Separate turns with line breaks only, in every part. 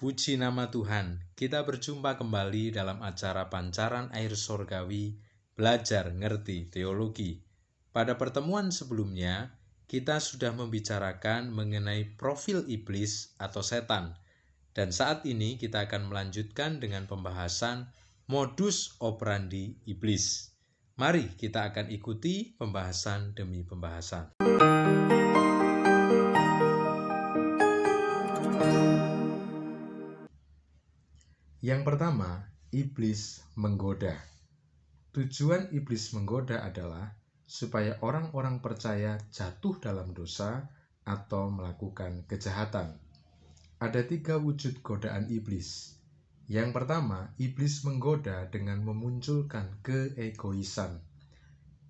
Puji nama Tuhan, kita berjumpa kembali dalam acara Pancaran Air Sorgawi, Belajar Ngerti Teologi. Pada pertemuan sebelumnya, kita sudah membicarakan mengenai profil iblis atau setan. Dan saat ini kita akan melanjutkan dengan pembahasan modus operandi iblis. Mari kita akan ikuti pembahasan demi pembahasan. Yang pertama, iblis menggoda. Tujuan iblis menggoda adalah supaya orang-orang percaya jatuh dalam dosa atau melakukan kejahatan. Ada 3 wujud godaan iblis. Yang pertama, iblis menggoda dengan memunculkan keegoisan.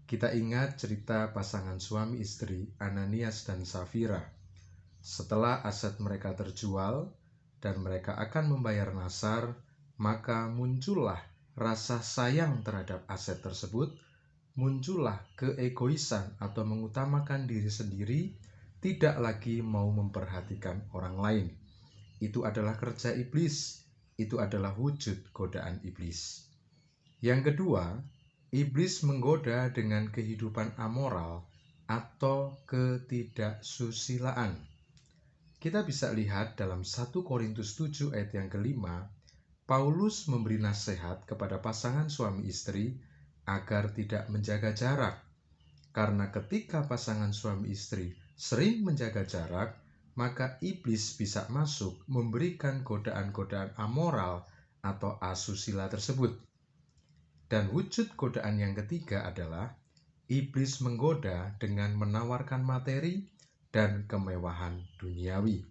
Kita ingat cerita pasangan suami istri Ananias dan Safira. Setelah aset mereka terjual dan mereka akan membayar nasar, maka muncullah rasa sayang terhadap aset tersebut, muncullah keegoisan atau mengutamakan diri sendiri, tidak lagi mau memperhatikan orang lain. Itu adalah kerja iblis, itu adalah wujud godaan iblis. Yang kedua, iblis menggoda dengan kehidupan amoral atau ketidaksusilaan. Kita bisa lihat dalam 1 Korintus 7 ayat yang kelima, Paulus memberi nasihat kepada pasangan suami istri agar tidak menjaga jarak. Karena ketika pasangan suami istri sering menjaga jarak, maka iblis bisa masuk memberikan godaan-godaan amoral atau asusila tersebut. Dan wujud godaan yang ketiga adalah iblis menggoda dengan menawarkan materi dan kemewahan duniawi.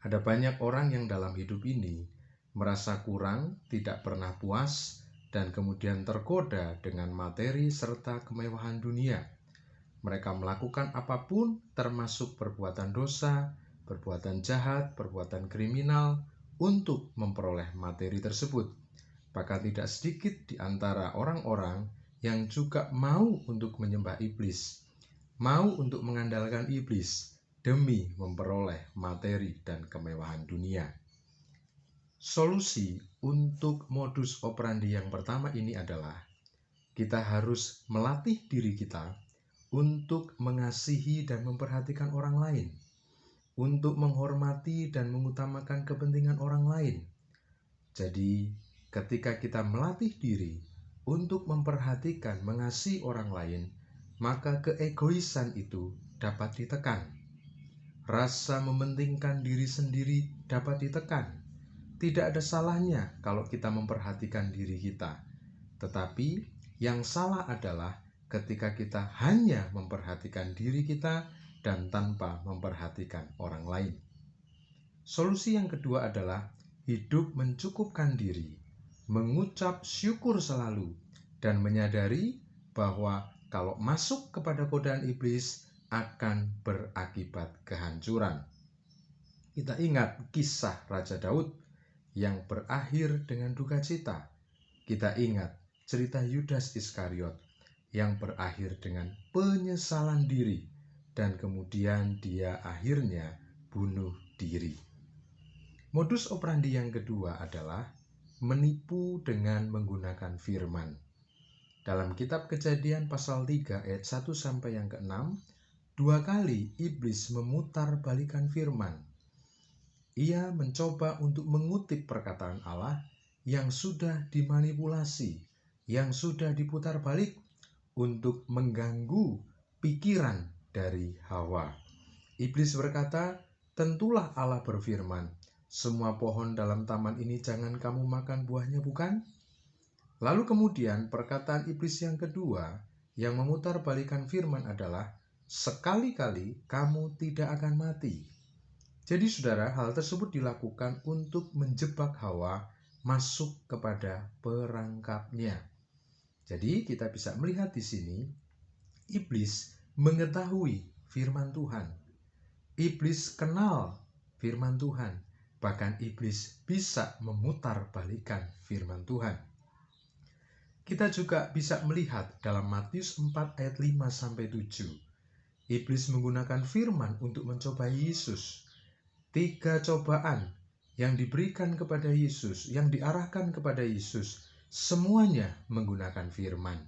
Ada banyak orang yang dalam hidup ini merasa kurang, tidak pernah puas, dan kemudian tergoda dengan materi serta kemewahan dunia. Mereka melakukan apapun termasuk perbuatan dosa, perbuatan jahat, perbuatan kriminal untuk memperoleh materi tersebut. Bahkan tidak sedikit di antara orang-orang yang juga mau untuk menyembah iblis, mau untuk mengandalkan iblis demi memperoleh materi dan kemewahan dunia. Solusi untuk modus operandi yang pertama ini adalah kita harus melatih diri kita untuk mengasihi dan memperhatikan orang lain, untuk menghormati dan mengutamakan kepentingan orang lain. Jadi, ketika kita melatih diri untuk memperhatikan, mengasihi orang lain, maka keegoisan itu dapat ditekan. Rasa mementingkan diri sendiri dapat ditekan. Tidak ada salahnya kalau kita memperhatikan diri kita. Tetapi yang salah adalah ketika kita hanya memperhatikan diri kita dan tanpa memperhatikan orang lain. Solusi yang kedua adalah hidup mencukupkan diri, mengucap syukur selalu, dan menyadari bahwa kalau masuk kepada godaan iblis akan berakibat kehancuran. Kita ingat kisah Raja Daud yang berakhir dengan duka cita. Kita ingat cerita Yudas Iskariot yang berakhir dengan penyesalan diri dan kemudian dia akhirnya bunuh diri. Modus operandi yang kedua adalah menipu dengan menggunakan firman. Dalam kitab Kejadian pasal 3 ayat 1 sampai yang ke-6, 2 kali iblis memutar balikan firman. Ia mencoba untuk mengutip perkataan Allah yang sudah dimanipulasi, yang sudah diputar balik untuk mengganggu pikiran dari Hawa. Iblis berkata, "Tentulah Allah berfirman, semua pohon dalam taman ini jangan kamu makan buahnya, bukan?" Lalu kemudian perkataan iblis yang kedua yang memutar balikan firman adalah, "Sekali-kali kamu tidak akan mati." Jadi saudara, hal tersebut dilakukan untuk menjebak Hawa masuk kepada perangkapnya. Jadi kita bisa melihat di sini, iblis mengetahui firman Tuhan. Iblis kenal firman Tuhan. Bahkan iblis bisa memutar balikan firman Tuhan. Kita juga bisa melihat dalam Matius 4 ayat 5 sampai 7. Iblis menggunakan firman untuk mencobai Yesus. 3 cobaan yang diberikan kepada Yesus, yang diarahkan kepada Yesus, semuanya menggunakan firman.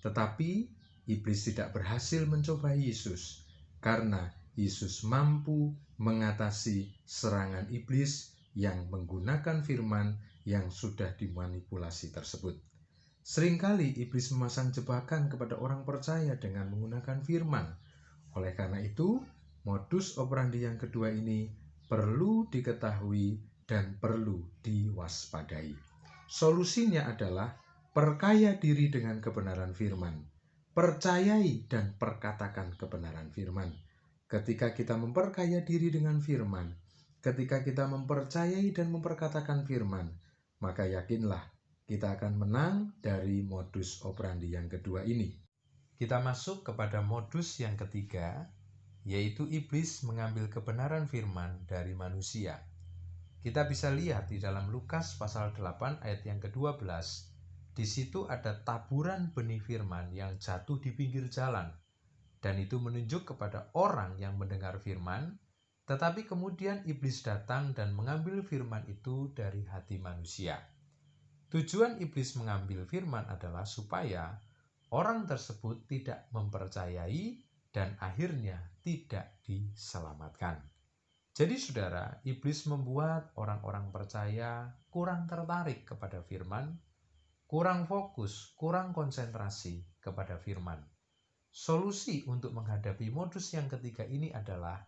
Tetapi iblis tidak berhasil mencobai Yesus karena Yesus mampu mengatasi serangan iblis yang menggunakan firman yang sudah dimanipulasi tersebut. Seringkali iblis memasang jebakan kepada orang percaya dengan menggunakan firman. Oleh karena itu, modus operandi yang kedua ini perlu diketahui dan perlu diwaspadai. Solusinya adalah perkaya diri dengan kebenaran firman. Percayai dan perkatakan kebenaran firman. Ketika kita memperkaya diri dengan firman, ketika kita mempercayai dan memperkatakan firman, maka yakinlah kita akan menang dari modus operandi yang kedua ini. Kita masuk kepada modus yang ketiga, yaitu iblis mengambil kebenaran firman dari manusia. Kita bisa lihat di dalam Lukas pasal 8 ayat yang ke-12. Di situ ada taburan benih firman yang jatuh di pinggir jalan. Dan itu menunjuk kepada orang yang mendengar firman, tetapi kemudian iblis datang dan mengambil firman itu dari hati manusia. Tujuan iblis mengambil firman adalah supaya orang tersebut tidak mempercayai dan akhirnya tidak diselamatkan. Jadi saudara, iblis membuat orang-orang percaya kurang tertarik kepada firman, kurang fokus, kurang konsentrasi kepada firman. Solusi untuk menghadapi modus yang ketiga ini adalah,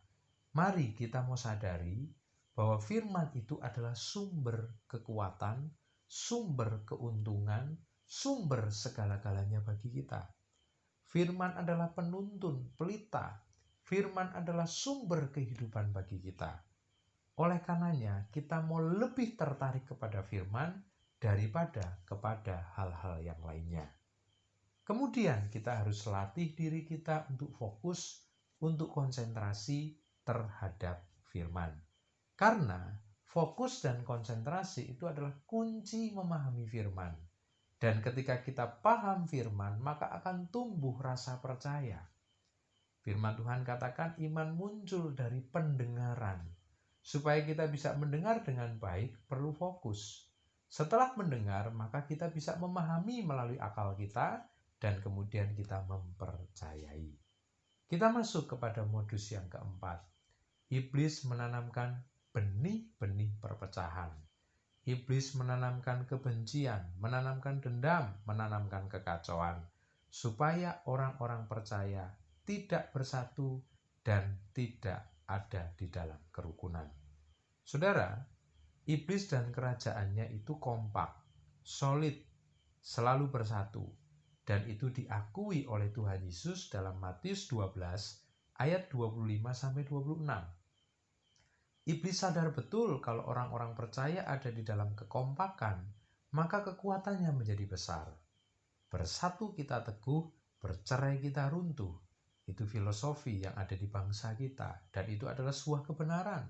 mari kita mau sadari bahwa firman itu adalah sumber kekuatan, sumber keuntungan, sumber segala-galanya bagi kita. Firman adalah penuntun, pelita. Firman adalah sumber kehidupan bagi kita. Oleh karenanya, kita mau lebih tertarik kepada firman daripada kepada hal-hal yang lainnya. Kemudian kita harus latih diri kita untuk fokus, untuk konsentrasi terhadap firman. Karena fokus dan konsentrasi itu adalah kunci memahami firman. Dan ketika kita paham firman, maka akan tumbuh rasa percaya. Firman Tuhan katakan iman muncul dari pendengaran. Supaya kita bisa mendengar dengan baik, perlu fokus. Setelah mendengar, maka kita bisa memahami melalui akal kita, dan kemudian kita mempercayai. Kita masuk kepada modus yang keempat. Iblis menanamkan benih-benih perpecahan. Iblis menanamkan kebencian, menanamkan dendam, menanamkan kekacauan, supaya orang-orang percaya tidak bersatu dan tidak ada di dalam kerukunan. Saudara, iblis dan kerajaannya itu kompak, solid, selalu bersatu, dan itu diakui oleh Tuhan Yesus dalam Matius 12 ayat 25-26. Iblis sadar betul kalau orang-orang percaya ada di dalam kekompakan, maka kekuatannya menjadi besar. Bersatu kita teguh, bercerai kita runtuh. Itu filosofi yang ada di bangsa kita, dan itu adalah sebuah kebenaran.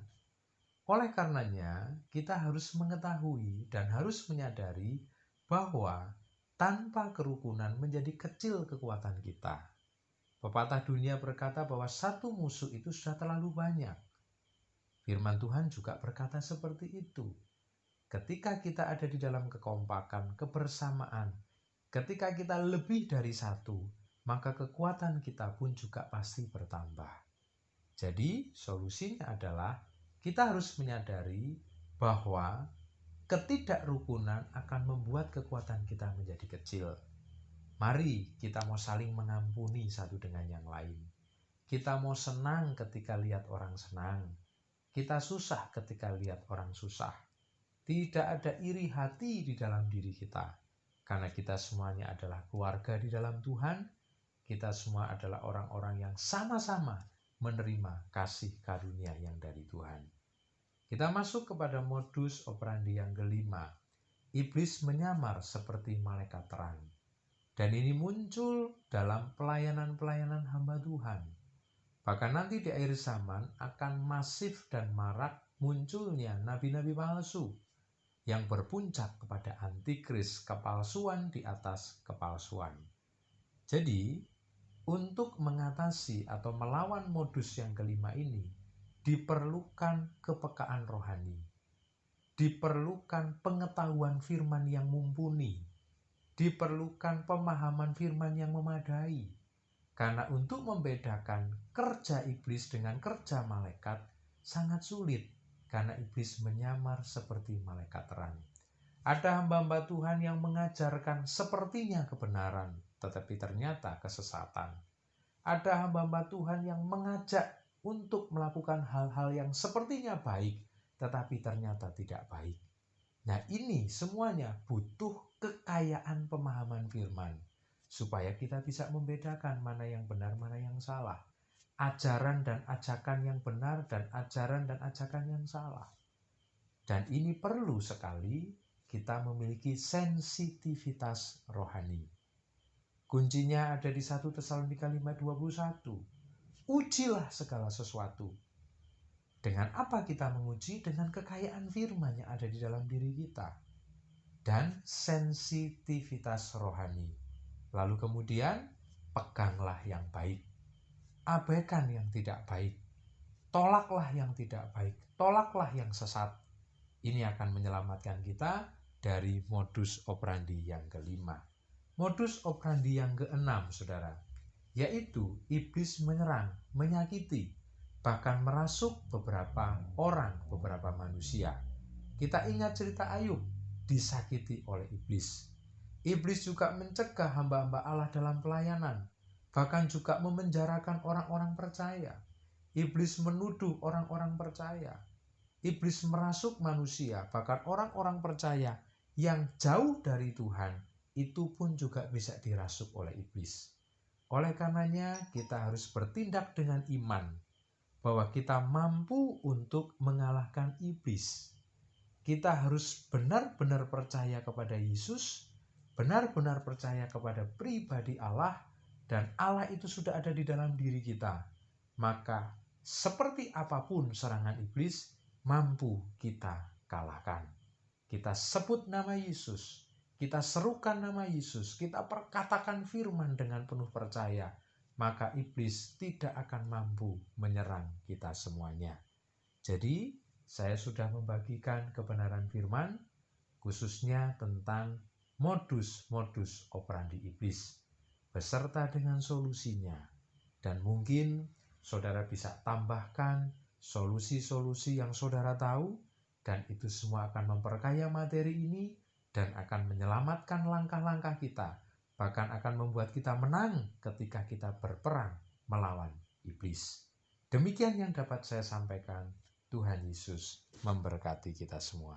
Oleh karenanya, kita harus mengetahui dan harus menyadari bahwa tanpa kerukunan menjadi kecil kekuatan kita. Pepatah dunia berkata bahwa satu musuh itu sudah terlalu banyak. Firman Tuhan juga berkata seperti itu. Ketika kita ada di dalam kekompakan, kebersamaan, ketika kita lebih dari satu, maka kekuatan kita pun juga pasti bertambah. Jadi, solusinya adalah kita harus menyadari bahwa ketidakrukunan akan membuat kekuatan kita menjadi kecil. Mari kita mau saling mengampuni satu dengan yang lain. Kita mau senang ketika lihat orang senang. Kita susah ketika lihat orang susah. Tidak ada iri hati di dalam diri kita. Karena kita semuanya adalah keluarga di dalam Tuhan. Kita semua adalah orang-orang yang sama-sama menerima kasih karunia yang dari Tuhan. Kita masuk kepada modus operandi yang kelima. Iblis menyamar seperti malaikat terang. Dan ini muncul dalam pelayanan-pelayanan hamba Tuhan. Bahkan nanti di akhir zaman akan masif dan marak munculnya nabi-nabi palsu yang berpuncak kepada antikris, kepalsuan di atas kepalsuan. Jadi, untuk mengatasi atau melawan modus yang kelima ini, diperlukan kepekaan rohani,
diperlukan pengetahuan firman yang mumpuni, diperlukan pemahaman firman yang memadai. Karena untuk membedakan kerja iblis dengan kerja malaikat sangat sulit, karena iblis menyamar seperti malaikat terang. Ada hamba-hamba Tuhan yang mengajarkan sepertinya kebenaran, tetapi ternyata kesesatan. Ada hamba-hamba Tuhan yang mengajak untuk melakukan hal-hal yang sepertinya baik, tetapi ternyata tidak baik. Nah, ini semuanya butuh kekayaan pemahaman firman, supaya kita bisa membedakan mana yang benar, mana yang salah. Ajaran dan ajakan yang benar dan ajaran dan ajakan yang salah. Dan ini perlu sekali kita memiliki sensitivitas rohani. Kuncinya ada di 1 Tesalonika 5:21. Ujilah segala sesuatu. Dengan apa kita menguji? Dengan kekayaan firman yang ada di dalam diri kita. Dan sensitivitas rohani. Lalu kemudian, peganglah yang baik. Abaikan yang tidak baik. Tolaklah yang tidak baik. Tolaklah yang sesat. Ini akan menyelamatkan kita dari modus operandi yang kelima. Modus operandi yang keenam, saudara, yaitu iblis menyerang, menyakiti, bahkan merasuk beberapa orang, beberapa manusia. Kita ingat cerita Ayub, disakiti oleh iblis. Iblis juga mencegah hamba-hamba Allah dalam pelayanan, bahkan juga memenjarakan orang-orang percaya. Iblis menuduh orang-orang percaya. Iblis merasuk manusia, bahkan orang-orang percaya yang jauh dari Tuhan, itu pun juga bisa dirasuk oleh iblis. Oleh karenanya, kita harus bertindak dengan iman, bahwa kita mampu untuk mengalahkan iblis. Kita harus benar-benar percaya kepada Yesus, benar-benar percaya kepada pribadi Allah, dan Allah itu sudah ada di dalam diri kita. Maka seperti apapun serangan iblis, mampu kita kalahkan. Kita sebut nama Yesus, kita serukan nama Yesus, kita perkatakan firman dengan penuh percaya, maka iblis tidak akan mampu menyerang kita semuanya. Jadi, saya sudah membagikan kebenaran firman, khususnya tentang modus-modus operandi iblis, beserta dengan solusinya. Dan mungkin saudara bisa tambahkan solusi-solusi yang saudara tahu, dan itu semua akan memperkaya materi ini, dan akan menyelamatkan langkah-langkah kita, bahkan akan membuat kita menang ketika kita berperang melawan iblis. Demikian yang dapat saya sampaikan. Tuhan Yesus memberkati kita semua.